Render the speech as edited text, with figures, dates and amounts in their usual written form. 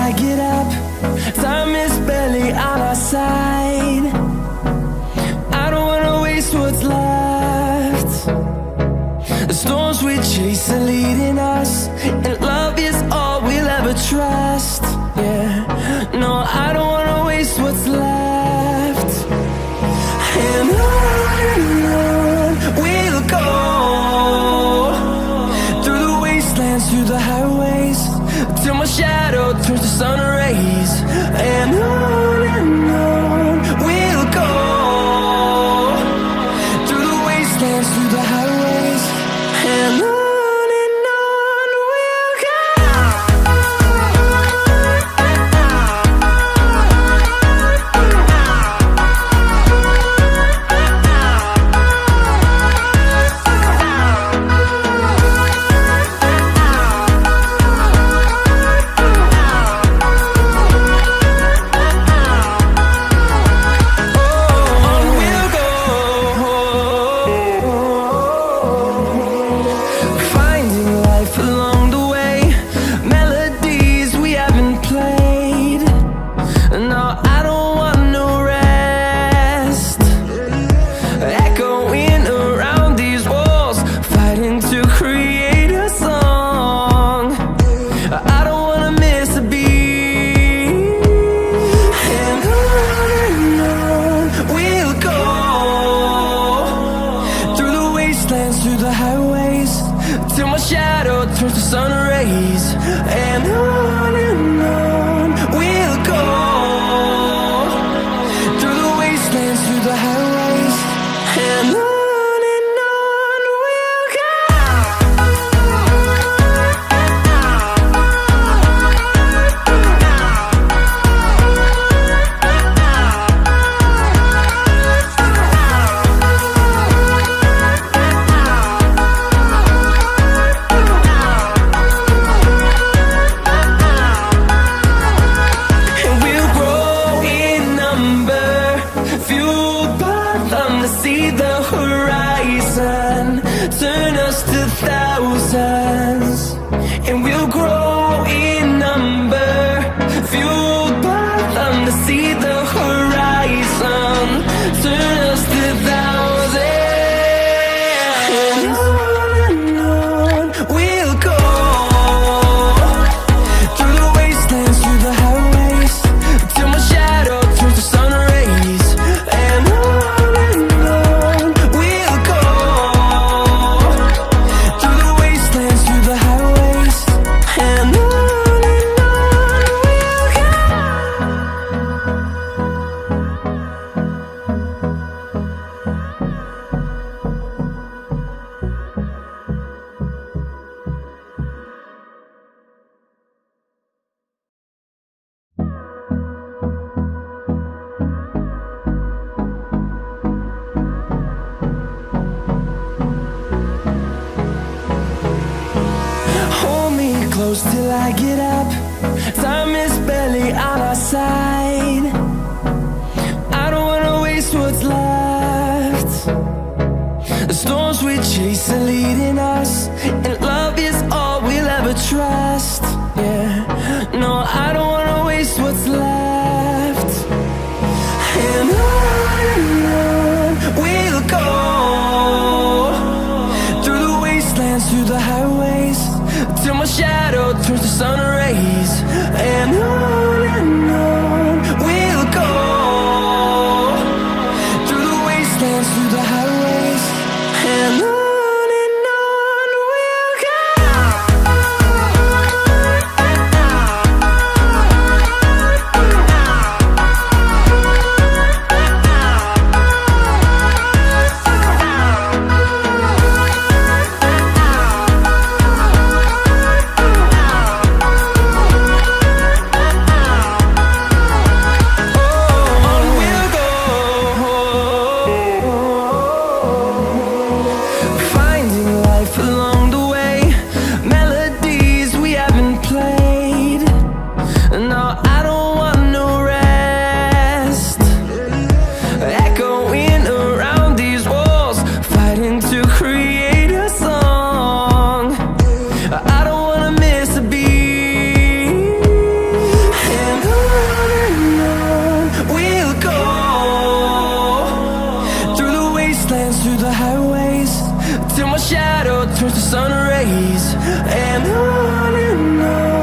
I get up. Time is barely on our side. I don't wanna waste what's left. The storms we chase are leading us, and love is all we'll ever trust. Yeah, no, I don't wanna waste what's left. And on we'll go, through the wastelands, through the highways, till my shadow turns to sun rays. And on we'll go, through the wastelands, through the highways, and on we'll go. Through the highways, till my shadow turns to sun rays. And on we'll go, through the wastelands, through the highways, and on we'll go. See the horizon, turn us to thousands, and we'll grow in number, fueled by them. To see the horizon, turn us to thousands, and on we'll go, through the wastelands, through the highways, till my shadow turns to sun rays. And close till I get up. Time is barely on our side. I don't wanna waste what's left. The storms we chase are leading us, and love is all we'll ever trust. Yeah, no, I don't wanna waste what's left. And on we'll go, through the wastelands, through the highways, till my shadow turns to sun rays. And on turns to sun rays. And on